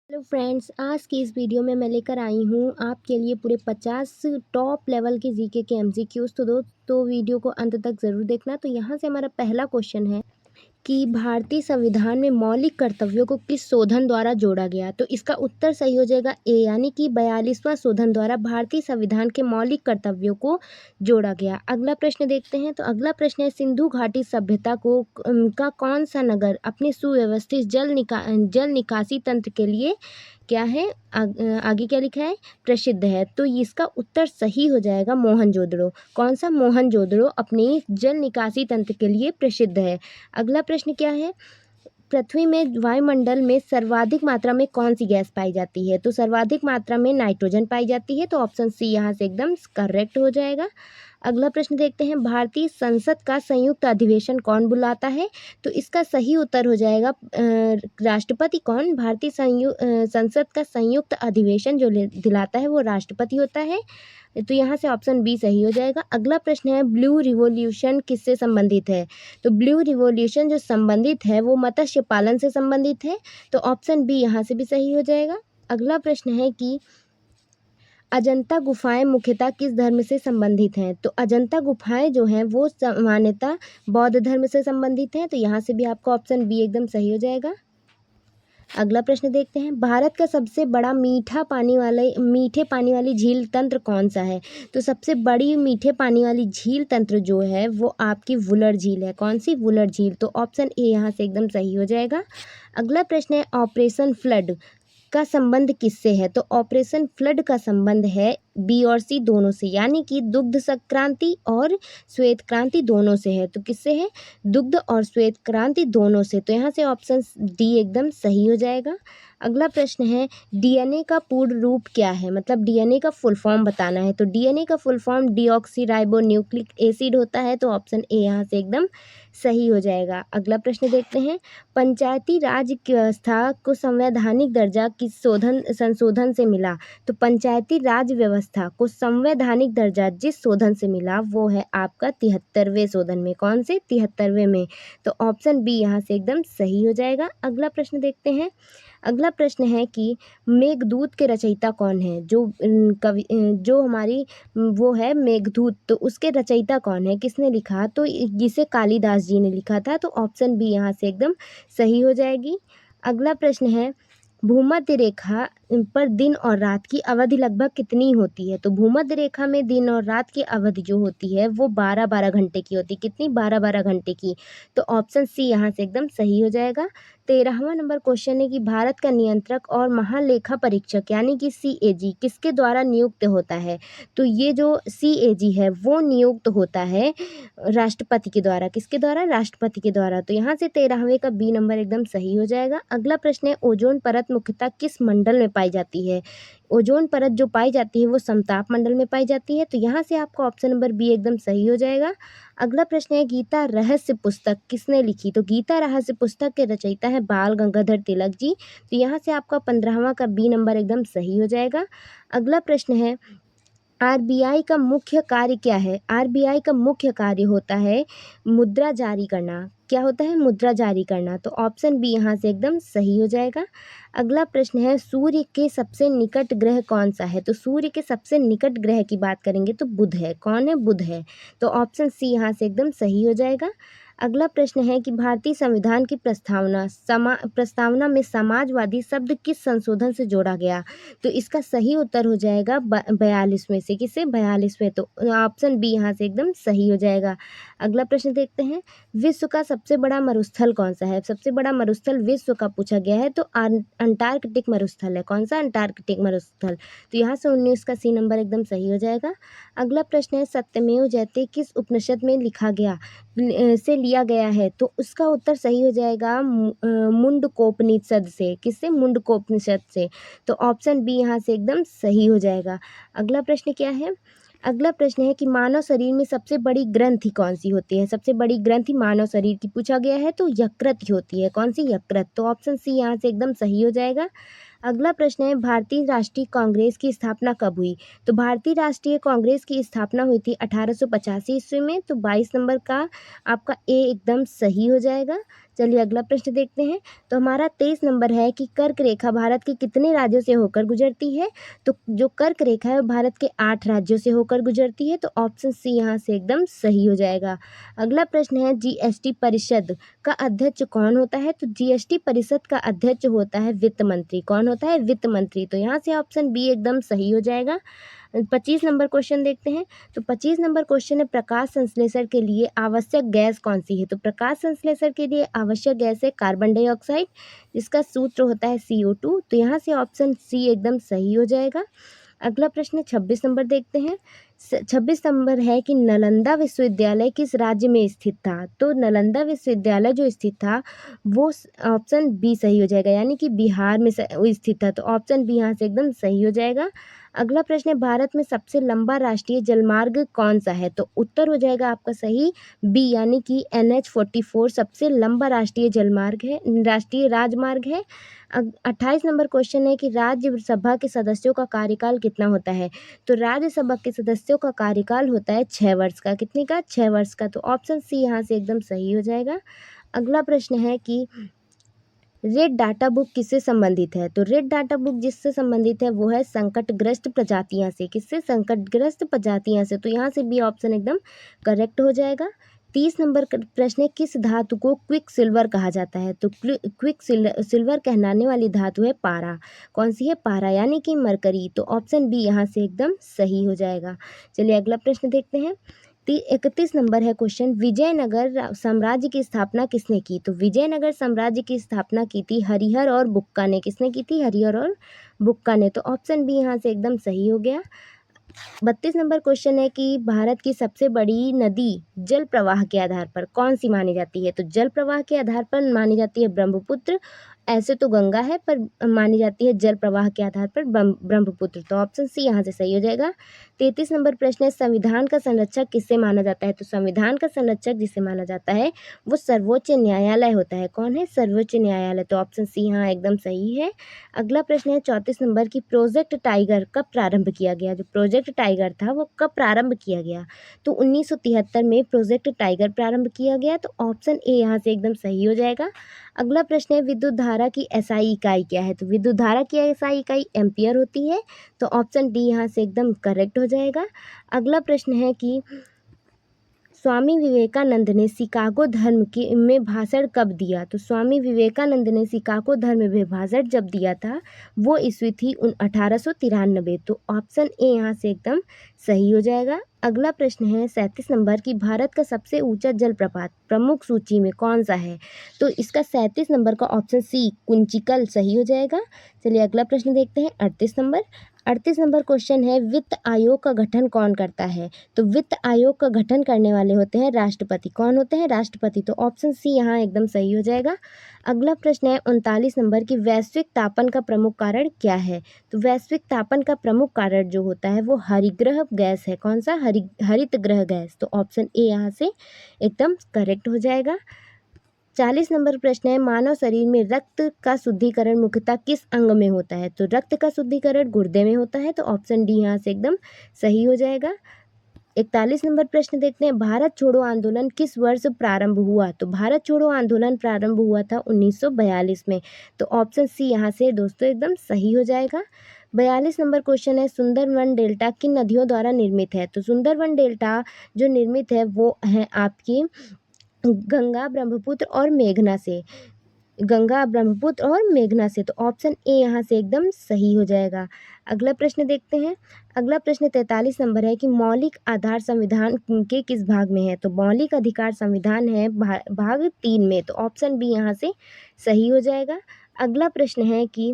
Hello friends, आज की इस वीडियो में मैं लेकर आई हूँ आपके लिए पूरे 50 टॉप लेवल के जीके के एमसीक्यूज। तो दोस्तों वीडियो को अंत तक ज़रूर देखना। तो यहाँ से हमारा पहला क्वेश्चन है कि भारतीय संविधान में मौलिक कर्तव्यों को किस शोधन द्वारा जोड़ा गया। तो इसका उत्तर सही हो जाएगा ए, यानी कि 42वां शोधन द्वारा भारतीय संविधान के मौलिक कर्तव्यों को जोड़ा गया। अगला प्रश्न देखते हैं। तो अगला प्रश्न है, सिंधु घाटी सभ्यता को का कौन सा नगर अपने सुव्यवस्थित जल निकासी तंत्र के लिए क्या है, आगे क्या लिखा है, प्रसिद्ध है। तो इसका उत्तर सही हो जाएगा मोहनजोदड़ो। कौन सा? मोहनजोदड़ो अपनी जल निकासी तंत्र के लिए प्रसिद्ध है। अगला प्रश्न क्या है, पृथ्वी में वायुमंडल में सर्वाधिक मात्रा में कौन सी गैस पाई जाती है। तो सर्वाधिक मात्रा में नाइट्रोजन पाई जाती है। तो ऑप्शन सी यहाँ से एकदम करेक्ट हो जाएगा। अगला प्रश्न देखते हैं, भारतीय संसद का संयुक्त अधिवेशन कौन बुलाता है। तो इसका सही उत्तर हो जाएगा राष्ट्रपति। कौन? भारतीय संसद का संयुक्त अधिवेशन जो दिलाता है वो राष्ट्रपति होता है। तो यहाँ से ऑप्शन बी सही हो जाएगा। अगला प्रश्न है, ब्लू रिवॉल्यूशन किससे संबंधित है। तो ब्लू रिवॉल्यूशन जो संबंधित है वो मत्स्य पालन से संबंधित है। तो ऑप्शन बी यहाँ से भी सही हो जाएगा। अगला प्रश्न है कि अजंता गुफाएं मुख्यतः किस धर्म से संबंधित हैं। तो अजंता गुफाएं जो हैं वो सामान्यतः बौद्ध धर्म से संबंधित हैं। तो यहाँ से भी आपका ऑप्शन बी एकदम सही हो जाएगा। अगला प्रश्न देखते हैं, भारत का सबसे बड़ा मीठे पानी वाली झील तंत्र कौन सा है। तो सबसे बड़ी मीठे पानी वाली झील तंत्र जो है वो आपकी वुलर झील है। कौन सी? वुलर झील। तो ऑप्शन ए यहाँ से एकदम सही हो जाएगा। अगला प्रश्न है, ऑपरेशन फ्लड का संबंध किससे है। तो ऑपरेशन फ्लड का संबंध है बी और सी दोनों से, यानी कि दुग्ध संक्रांति और श्वेत क्रांति दोनों से है। तो किससे है? दुग्ध और श्वेत क्रांति दोनों से। तो यहाँ से ऑप्शन डी एकदम सही हो जाएगा। अगला प्रश्न है, डीएनए का पूर्ण रूप क्या है, मतलब डीएनए का फुल फॉर्म बताना है। तो डीएनए का full form deoxy ribo nucleic acid होता है। तो ऑप्शन ए यहाँ से एकदम सही हो जाएगा। अगला प्रश्न देखते हैं, पंचायती राज की व्यवस्था को संवैधानिक दर्जा किस संशोधन से मिला। तो पंचायती राज व्यवस्था को संवैधानिक दर्जा जिस शोधन से मिला वो है आपका 73वें शोधन में। कौन से? 73वें में। तो ऑप्शन बी यहाँ से एकदम सही हो जाएगा। अगला प्रश्न देखते हैं। अगला प्रश्न है कि मेघदूत के रचयिता कौन है। जो हमारी वो है मेघदूत, तो उसके रचयिता कौन है, किसने लिखा। तो जिसे कालिदास जी ने लिखा था। तो ऑप्शन बी यहाँ से एकदम सही हो जाएगी। अगला प्रश्न है, भूमध्य रेखा पर दिन और रात की अवधि लगभग कितनी होती है। तो भूमध्य रेखा में दिन और रात की अवधि जो होती है वो 12-12 घंटे की होती है। कितनी? 12-12 घंटे की। तो ऑप्शन सी यहाँ से एकदम सही हो जाएगा। 13वां नंबर क्वेश्चन है कि भारत का नियंत्रक और महालेखा परीक्षक यानी कि सीएजी किसके द्वारा नियुक्त होता है। तो ये जो सीएजी है वो नियुक्त होता है राष्ट्रपति के द्वारा। किसके द्वारा? राष्ट्रपति के द्वारा। तो यहाँ से 13वें का बी नंबर एकदम सही हो जाएगा। अगला प्रश्न है, ओजोन परत मुख्यतः किस मंडल में पाई जाती है। ओजोन परत जो पाई जाती है वो समताप मंडल में पाई जाती है। तो यहाँ से आपका ऑप्शन नंबर बी एकदम सही हो जाएगा। अगला प्रश्न है, गीता रहस्य पुस्तक किसने लिखी। तो गीता रहस्य पुस्तक के रचयिता है बाल गंगाधर तिलक जी। तो यहाँ से आपका 15वां का बी नंबर एकदम सही हो जाएगा। अगला प्रश्न है, आरबीआई का मुख्य कार्य क्या है। आरबीआई का मुख्य कार्य होता है मुद्रा जारी करना। क्या होता है? मुद्रा जारी करना। तो ऑप्शन बी यहाँ से एकदम सही हो जाएगा। अगला प्रश्न है, सूर्य के सबसे निकट ग्रह कौन सा है। तो सूर्य के सबसे निकट ग्रह की बात करेंगे तो बुध है। कौन है? बुध है। तो ऑप्शन सी यहाँ से एकदम सही हो जाएगा। अगला प्रश्न है कि भारतीय संविधान की प्रस्तावना में समाजवादी शब्द किस संशोधन से जोड़ा गया। तो इसका सही उत्तर हो जाएगा 42वें से। किससे? 42वें। तो ऑप्शन बी यहाँ से एकदम सही हो जाएगा। अगला प्रश्न देखते हैं, विश्व का सबसे बड़ा मरुस्थल कौन सा है। सबसे बड़ा मरुस्थल विश्व का पूछा गया है तो अंटार्कटिक मरुस्थल है। कौन सा? अंटार्कटिक मरुस्थल। तो यहाँ से 19 का सी नंबर एकदम सही हो जाएगा। अगला प्रश्न है, सत्यमेव जयते किस उपनिषद में लिखा गया से लिया गया है। तो उसका उत्तर सही हो जाएगा मुंडकोपनिषद से। किससे? मुंडकोपनिषद से। तो ऑप्शन बी यहाँ से एकदम सही हो जाएगा। अगला प्रश्न क्या है? अगला प्रश्न है कि मानव शरीर में सबसे बड़ी ग्रंथि कौन सी होती है। सबसे बड़ी ग्रंथि मानव शरीर की पूछा गया है तो यकृत ही होती है। कौन सी? यकृत। तो ऑप्शन सी यहाँ से एकदम सही हो जाएगा। अगला प्रश्न है, भारतीय राष्ट्रीय कांग्रेस की स्थापना कब हुई। तो भारतीय राष्ट्रीय कांग्रेस की स्थापना हुई थी 1885 ईस्वी में। तो 22 नंबर का आपका ए एकदम सही हो जाएगा। चलिए अगला प्रश्न देखते हैं। तो हमारा 23 नंबर है कि कर्क रेखा भारत के कितने राज्यों से होकर गुजरती है? तो जो कर्क रेखा है वो भारत के 8 राज्यों से होकर गुजरती है, तो ऑप्शन सी यहाँ से एकदम सही हो जाएगा। अगला प्रश्न है जीएसटी परिषद का अध्यक्ष कौन होता है? तो जीएसटी परिषद का अध्यक्ष होता है वित्त मंत्री। कौन होता है? वित्त मंत्री। तो यहाँ से ऑप्शन बी एकदम सही हो जाएगा। 25 नंबर क्वेश्चन देखते हैं। तो 25 नंबर क्वेश्चन है प्रकाश संश्लेषण के लिए आवश्यक गैस कौन सी है? तो प्रकाश संश्लेषण के लिए आवश्यक गैस है कार्बन डाइऑक्साइड, जिसका सूत्र होता है CO2। तो यहाँ से ऑप्शन सी एकदम सही हो जाएगा। अगला प्रश्न 26 नंबर देखते हैं। 26 नंबर है कि नालंदा विश्वविद्यालय किस राज्य में स्थित था? तो नालंदा विश्वविद्यालय जो स्थित था वो ऑप्शन बी सही हो जाएगा, यानी कि बिहार में वो स्थित था। तो ऑप्शन बी यहाँ से एकदम सही हो जाएगा। अगला प्रश्न है भारत में सबसे लंबा राष्ट्रीय जलमार्ग कौन सा है? तो उत्तर हो जाएगा आपका सही बी, यानी कि NH44 सबसे लंबा राष्ट्रीय जलमार्ग है, राष्ट्रीय राजमार्ग है। 28 नंबर क्वेश्चन है कि राज्यसभा के सदस्यों का कार्यकाल कितना होता है? तो राज्यसभा के सदस्यों का कार्यकाल होता है 6 वर्ष का। कितने का? 6 वर्ष का। तो ऑप्शन सी यहाँ से एकदम सही हो जाएगा। अगला प्रश्न है कि रेड डाटा बुक किससे संबंधित है? तो रेड डाटा बुक जिससे संबंधित है वो है संकटग्रस्त प्रजातियां से। किससे? संकटग्रस्त प्रजातियां से। तो यहाँ से बी ऑप्शन एकदम करेक्ट हो जाएगा। 30 नंबर प्रश्न है किस धातु को क्विक सिल्वर कहा जाता है? तो क्विक सिल्वर कहलाने वाली धातु है पारा। कौन सी है? पारा, यानी कि मरकरी। तो ऑप्शन बी यहाँ से एकदम सही हो जाएगा। चलिए अगला प्रश्न देखते हैं। 31 नंबर है क्वेश्चन, विजयनगर साम्राज्य की स्थापना किसने की? तो विजयनगर साम्राज्य की स्थापना की थी हरिहर और बुक्का ने। किसने की थी? हरिहर और बुक्का ने। तो ऑप्शन बी यहाँ से एकदम सही हो गया। 32 नंबर क्वेश्चन है कि भारत की सबसे बड़ी नदी जल प्रवाह के आधार पर कौन सी मानी जाती है? तो जल प्रवाह के आधार पर मानी जाती है ब्रह्मपुत्र। ऐसे तो गंगा है, पर मानी जाती है जल प्रवाह के आधार पर ब्रह्मपुत्र। तो ऑप्शन सी यहाँ से सही हो जाएगा। 33 नंबर प्रश्न है संविधान का संरक्षक किससे माना जाता है? तो संविधान का संरक्षक जिसे माना जाता है वो सर्वोच्च न्यायालय होता है। कौन है? सर्वोच्च न्यायालय। तो ऑप्शन सी यहाँ एकदम सही है। अगला प्रश्न है 34 नंबर की प्रोजेक्ट टाइगर कब प्रारंभ किया गया? जो प्रोजेक्ट टाइगर था वो कब प्रारंभ किया गया? तो 1973 में प्रोजेक्ट टाइगर प्रारंभ किया गया। तो ऑप्शन ए यहाँ से एकदम सही हो जाएगा। अगला प्रश्न है विद्युत धारा की SI इकाई क्या है? तो विद्युत धारा की SI इकाई एम्पियर होती है। तो ऑप्शन डी यहाँ से एकदम करेक्ट हो जाएगा। अगला प्रश्न है कि स्वामी विवेकानंद ने शिकागो धर्म के में भाषण कब दिया? तो स्वामी विवेकानंद ने शिकागो धर्म में भाषण जब दिया था वो ईस्वी थी 1893। तो ऑप्शन ए यहाँ से एकदम सही हो जाएगा। अगला प्रश्न है 37 नंबर की भारत का सबसे ऊंचा जलप्रपात प्रमुख सूची में कौन सा है? तो इसका 37 नंबर का ऑप्शन सी कुंचिकल सही हो जाएगा। चलिए अगला प्रश्न देखते हैं 38 नंबर क्वेश्चन है वित्त आयोग का गठन कौन करता है? तो वित्त आयोग का गठन करने वाले होते हैं राष्ट्रपति। कौन होते हैं? राष्ट्रपति। तो ऑप्शन सी यहाँ एकदम सही हो जाएगा। अगला प्रश्न है 39 नंबर की वैश्विक तापन का प्रमुख कारण क्या है? तो वैश्विक तापन का प्रमुख कारण जो होता है वो हरितगृह गैस है। कौन सा? हरित गृह गैस। तो ऑप्शन ए यहाँ से एकदम करेक्ट हो जाएगा। 40 नंबर प्रश्न है मानव शरीर में रक्त का शुद्धिकरण मुख्यतः किस अंग में होता है? तो रक्त का शुद्धिकरण गुर्दे में होता है। तो ऑप्शन डी यहाँ से एकदम सही हो जाएगा। 41 नंबर प्रश्न देखते हैं भारत छोड़ो आंदोलन किस वर्ष प्रारंभ हुआ? तो भारत छोड़ो आंदोलन प्रारंभ हुआ था 1942 में। तो ऑप्शन सी यहाँ से दोस्तों एकदम सही हो जाएगा। 42 नंबर क्वेश्चन है सुंदरवन डेल्टा किन नदियों द्वारा निर्मित है? तो सुंदरवन डेल्टा जो निर्मित है वो है आपकी गंगा, ब्रह्मपुत्र और मेघना से। गंगा, ब्रह्मपुत्र और मेघना से। तो ऑप्शन ए यहाँ से एकदम सही हो जाएगा। अगला प्रश्न देखते हैं। अगला प्रश्न 43 नंबर है कि मौलिक आधार संविधान के किस भाग में है? तो मौलिक अधिकार संविधान है भाग 3 में। तो ऑप्शन बी यहाँ से सही हो जाएगा। अगला प्रश्न है कि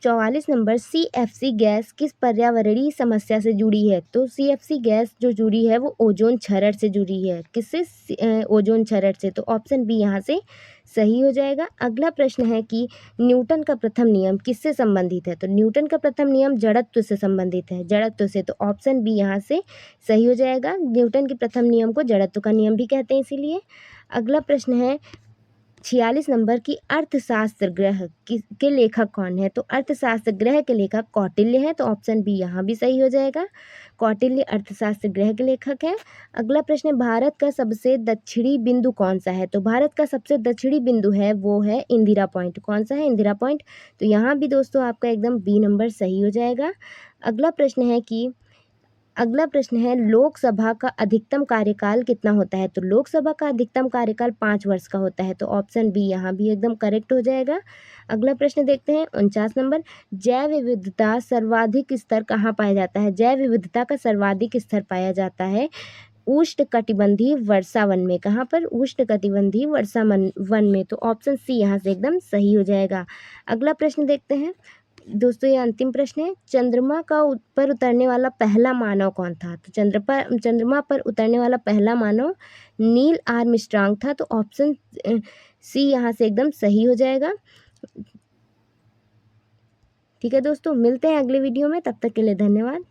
44 नंबर CFC गैस किस पर्यावरणीय समस्या से जुड़ी है? तो CFC गैस जो जुड़ी है वो ओजोन क्षरण से जुड़ी है। किससे? ओजोन क्षरण से। तो ऑप्शन बी यहाँ से सही हो जाएगा। अगला प्रश्न है कि न्यूटन का प्रथम नियम किससे संबंधित है? तो न्यूटन का प्रथम नियम जड़त्व से संबंधित है। जड़त्व से। तो ऑप्शन बी यहाँ से सही हो जाएगा। न्यूटन के प्रथम नियम को जड़त्व का नियम भी कहते हैं इसीलिए। अगला प्रश्न है 46 नंबर की अर्थशास्त्र ग्रह के लेखक कौन है? तो अर्थशास्त्र ग्रह के लेखक कौटिल्य हैं, तो ऑप्शन बी यहाँ भी सही हो जाएगा। कौटिल्य अर्थशास्त्र ग्रह के लेखक हैं। अगला प्रश्न है, भारत का सबसे दक्षिणी बिंदु कौन सा है? तो भारत का सबसे दक्षिणी बिंदु है वो है इंदिरा पॉइंट। कौन सा है? इंदिरा पॉइंट। तो यहाँ भी दोस्तों आपका एकदम बी नंबर सही हो जाएगा। अगला प्रश्न है लोकसभा का अधिकतम कार्यकाल कितना होता है? तो लोकसभा का अधिकतम कार्यकाल 5 वर्ष का होता है, तो ऑप्शन बी यहाँ भी एकदम करेक्ट हो जाएगा। अगला प्रश्न देखते हैं 49 नंबर, जैव विविधता सर्वाधिक स्तर कहाँ पाया जाता है? जैव विविधता का सर्वाधिक स्तर पाया जाता है उष्णकटिबंधीय वर्षा वन में। कहाँ पर? उष्णकटिबंधीय वर्षा वन में। तो ऑप्शन सी यहाँ से एकदम सही हो जाएगा। अगला प्रश्न देखते हैं दोस्तों, ये अंतिम प्रश्न है, चंद्रमा पर उतरने वाला पहला मानव कौन था? तो चंद्रमा पर उतरने वाला पहला मानव नील आर्मस्ट्रांग था, तो ऑप्शन सी यहाँ से एकदम सही हो जाएगा। ठीक है दोस्तों, मिलते हैं अगले वीडियो में, तब तक के लिए धन्यवाद।